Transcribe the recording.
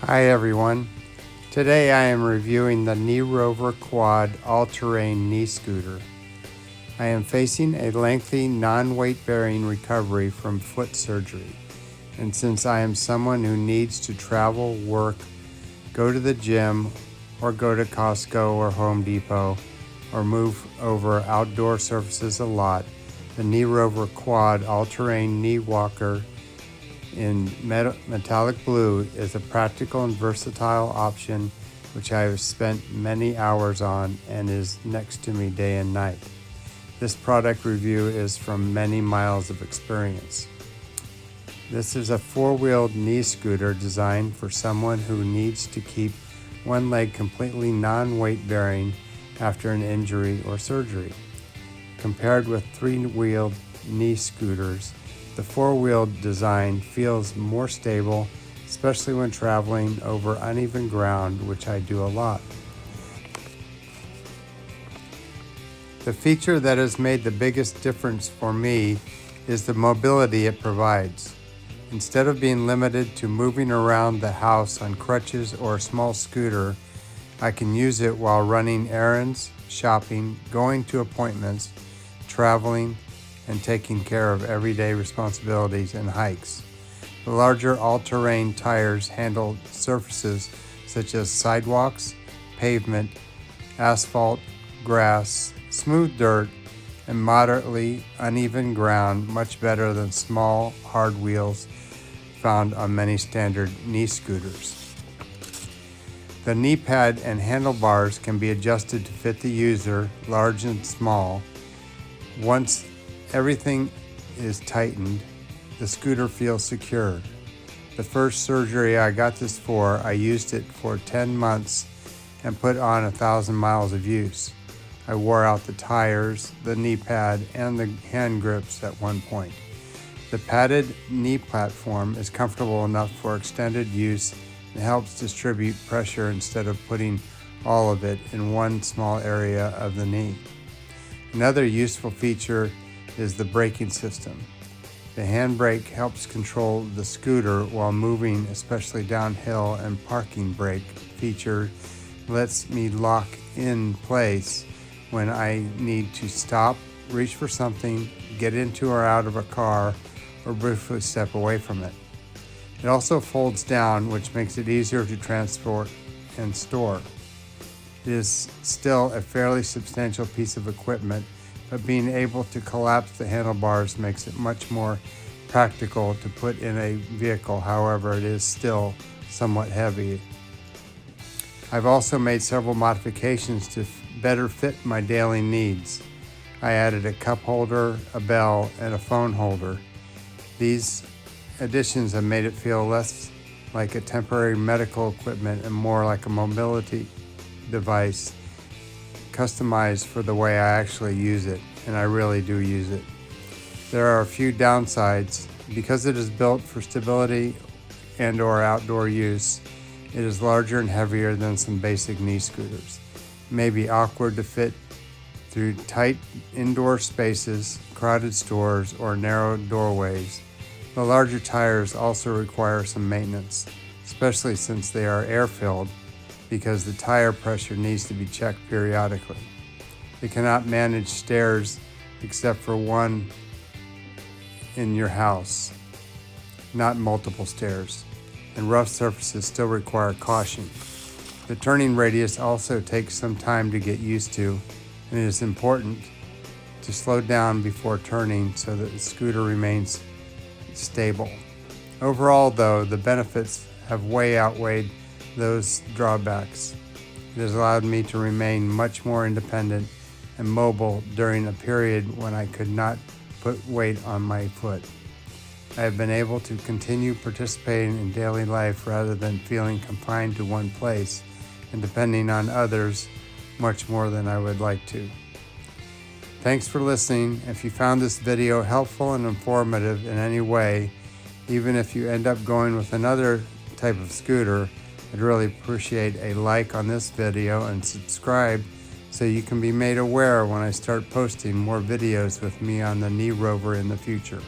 Hi everyone. Today I am reviewing the KneeRover QUAD all-terrain knee scooter. I am facing a lengthy non-weight bearing recovery from foot surgery, and since I am someone who needs to travel, work, go to the gym, or go to Costco or Home Depot, or move over outdoor surfaces a lot, the KneeRover QUAD all-terrain knee walker in metallic blue is a practical and versatile option which I have spent many hours on and is next to me day and night. This product review is from many miles of experience. This is a four-wheeled knee scooter designed for someone who needs to keep one leg completely non-weight bearing after an injury or surgery. Compared with three-wheeled knee scooters, the four-wheeled design feels more stable, especially when traveling over uneven ground, which I do a lot. The feature that has made the biggest difference for me is the mobility it provides. Instead of being limited to moving around the house on crutches or a small scooter, I can use it while running errands, shopping, going to appointments, traveling, and taking care of everyday responsibilities and hikes. The larger all-terrain tires handle surfaces such as sidewalks, pavement, asphalt, grass, smooth dirt, and moderately uneven ground much better than small, hard wheels found on many standard knee scooters. The knee pad and handlebars can be adjusted to fit the user, large and small. Once everything is tightened, the scooter feels secure. The first surgery I got this for, I used it for 10 months and put on 1,000 miles of use. I wore out the tires, the knee pad, and the hand grips at one point. The padded knee platform is comfortable enough for extended use and helps distribute pressure instead of putting all of it in one small area of the knee. Another useful feature is the braking system. The handbrake helps control the scooter while moving, especially downhill, and parking brake feature lets me lock in place when I need to stop, reach for something, get into or out of a car, or briefly step away from it. It also folds down, which makes it easier to transport and store. It is still a fairly substantial piece of equipment, but being able to collapse the handlebars makes it much more practical to put in a vehicle. However, it is still somewhat heavy. I've also made several modifications to better fit my daily needs. I added a cup holder, a bell, and a phone holder. These additions have made it feel less like a temporary medical equipment and more like a mobility device customized for the way I actually use it, and I really do use it. There are a few downsides. Because it is built for stability and or outdoor use, it is larger and heavier than some basic knee scooters. It may be awkward to fit through tight indoor spaces, crowded stores, or narrow doorways. The larger tires also require some maintenance, especially since they are air-filled, because the tire pressure needs to be checked periodically. It cannot manage stairs except for one in your house, not multiple stairs, and rough surfaces still require caution. The turning radius also takes some time to get used to, and it is important to slow down before turning so that the scooter remains stable. Overall, though, the benefits have way outweighed those drawbacks. It has allowed me to remain much more independent and mobile during a period when I could not put weight on my foot. I have been able to continue participating in daily life rather than feeling confined to one place and depending on others much more than I would like to. Thanks for listening. If you found this video helpful and informative in any way, even if you end up going with another type of scooter, I'd really appreciate a like on this video and subscribe so you can be made aware when I start posting more videos with me on the KneeRover in the future.